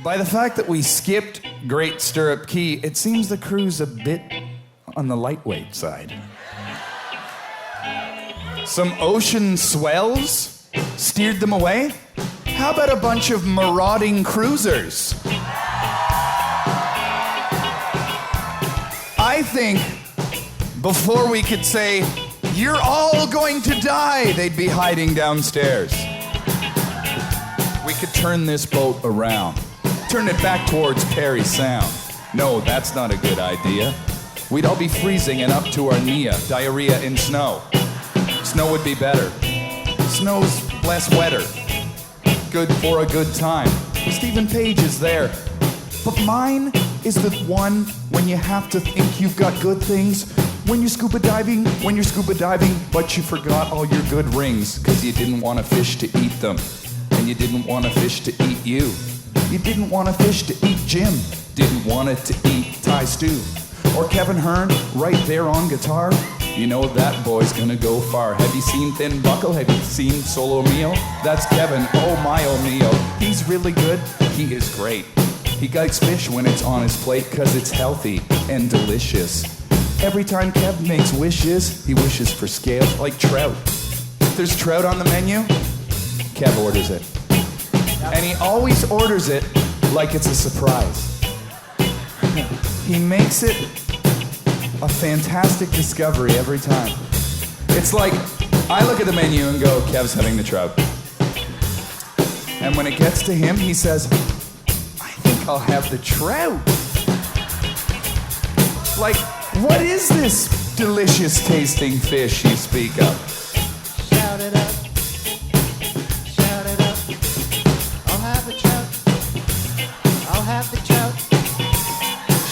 By the fact that we skipped Great Stirrup Key, it seems the crew's a bit on the lightweight side. Some ocean swells steered them away? How about a bunch of marauding cruisers? I think before we could say, "You're all going to die," they'd be hiding downstairs. We could turn this boat around. Turn it back towards Perry Sound. No, that's not a good idea. We'd all be freezing and up to our knee, diarrhea in snow. Snow would be better. Snow's less wetter. Good for a good time. Stephen Page is there. But mine is the one when you have to think you've got good things. When you're scuba diving, but you forgot all your good rings because you didn't want a fish to eat them. And you didn't want a fish to eat you. You didn't want a fish to eat Jim. Didn't want it to eat Thai stew. Or Kevin Hearn, right there on guitar. You know that boy's gonna go far. Have you seen Thin Buckle? Have you seen Solo Mio? That's Kevin, oh my oh mio. He's really good, he is great. He likes fish when it's on his plate cause it's healthy and delicious. Every time Kev makes wishes, he wishes for scales like trout. If there's trout on the menu, Kev orders it. And he always orders it like it's a surprise. He makes it a fantastic discovery every time. It's like, I look at the menu and go, Kev's having the trout. And when it gets to him, he says, I think I'll have the trout. Like, what is this delicious tasting fish you speak of? Shout it up. Shout it up. I'll have the trout. I'll have the trout.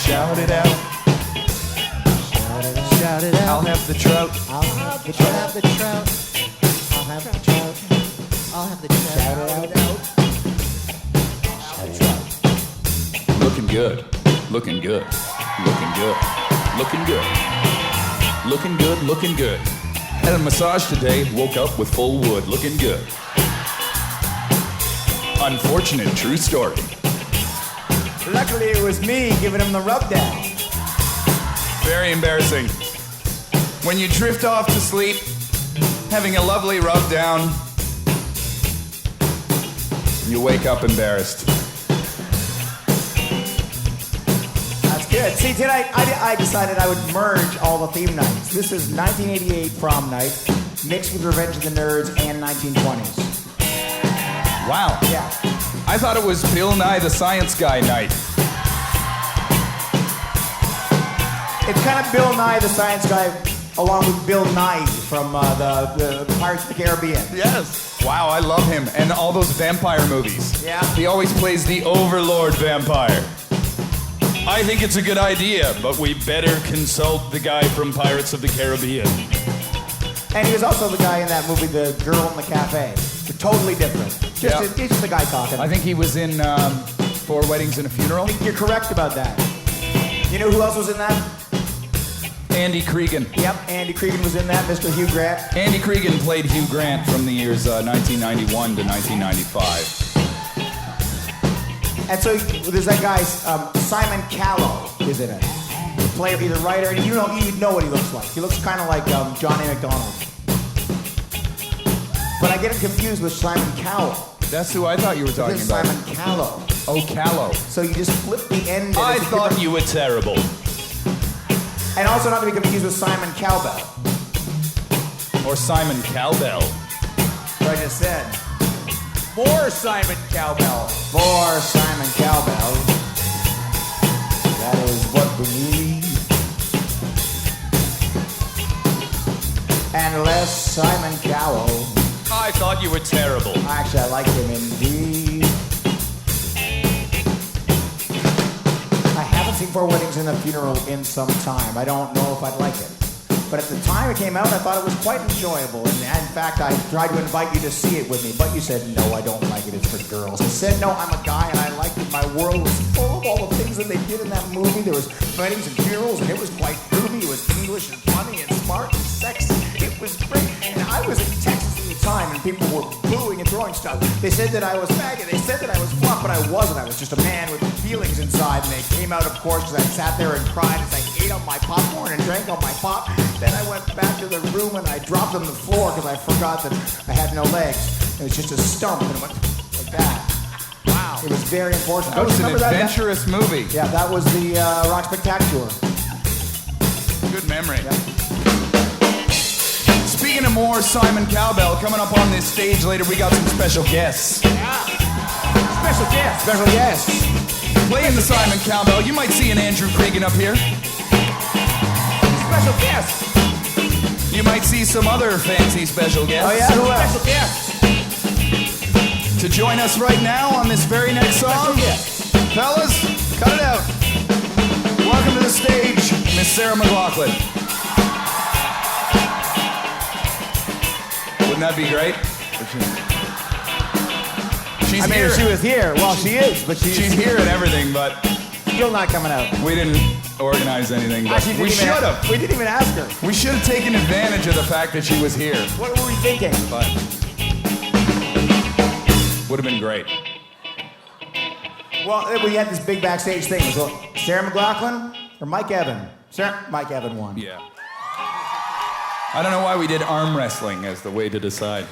Shout it out. Shout it out. I'll have the trout. I'll have the trout. I'll have the trout. I'll have the trout. I'll have the trout. Shout it out. Shout it out. Looking good. Looking good. Looking good. Looking good. Looking good. Looking good. Had a massage today. Woke up with full wood. Looking good. Unfortunate true story. Luckily, it was me giving him the rub down. Very embarrassing. When you drift off to sleep, having a lovely rub down, you wake up embarrassed. That's good. See, tonight I decided I would merge all the theme nights. This is 1988 prom night, mixed with Revenge of the Nerds and 1920s. Wow. Yeah. I thought it was Bill Nye the Science Guy night. It's kind of Bill Nye the Science Guy, along with Bill Nye from the Pirates of the Caribbean. Yes. Wow, I love him. And all those vampire movies. Yeah. He always plays the Overlord vampire. I think it's a good idea, but we better consult the guy from Pirates of the Caribbean. And he was also the guy in that movie, The Girl in the Cafe. Totally different. He's just the guy talking. I think he was in Four Weddings and a Funeral. I think you're correct about that. You know who else was in that? Andy Cregan. Yep, Andy Cregan was in that, Mr. Hugh Grant. Andy Cregan played Hugh Grant from the years 1991 to 1995. And so there's that guy, Simon Callow is in it. The player, he's a writer, and you know what he looks like. He looks kind of like John A. McDonald. But I get him confused with Simon Cowell. That's who I thought you were talking This is about. Simon Callow. Oh, Callow. So you just flip the end. And I it's a thought different- you were terrible. And also not to be confused with Simon Cowbell. Or Simon Cowbell. What I just said. More Simon Cowbell. For Simon Cowbell. That is what we need. And less Simon Cowell. I thought you were terrible. Actually, I like him indeed. I haven't seen Four Weddings and a Funeral in some time. I don't know if I'd like it. But at the time it came out, I thought it was quite enjoyable. And in fact, I tried to invite you to see it with me, but you said, no, I don't like it, it's for girls. I said, no, I'm a guy and I liked it. My world was full of all the things that they did in that movie. There was weddings and funerals, and it was quite groovy. It was English and funny and smart and sexy. It was great. And I was in Texas in the time, and people were booing and throwing stuff. They said that I was faggot. They said that I was fluff, but I wasn't. I was just a man with feelings inside, and they came out, of course, because I sat there and cried as I ate up my popcorn and drank up my pop. Then I went back to the room and I dropped on the floor because I forgot that I had no legs. It was just a stump, and it went like that. Wow. It was very important. That was an Remember that? adventurous movie. Yeah, that was the Rock Spectacular. Good memory. Yeah. Speaking of more Simon Cowbell, coming up on this stage later, we got some special guests. Special guest. Special guest. Playing the Simon Cowbell, you might see an Andrew Cregan up here. Special guest. You might see some other fancy special guests. Oh yeah, who else? Special guest. To join us right now on this very next song. Fellas, cut it out. Welcome to the stage, Miss Sarah McLachlan. Wouldn't that be great? She's here. She was here. Well, she is, but She's here and everything, but still not coming out. we didn't organize anything. But we should have. We didn't even ask her. We should have taken advantage of the fact that she was here. What were we thinking? But would have been great. Well, we had this big backstage thing. So Sarah McLachlan or Mike Evan? Mike Evan won. Yeah. I don't know why we did arm wrestling as the way to decide.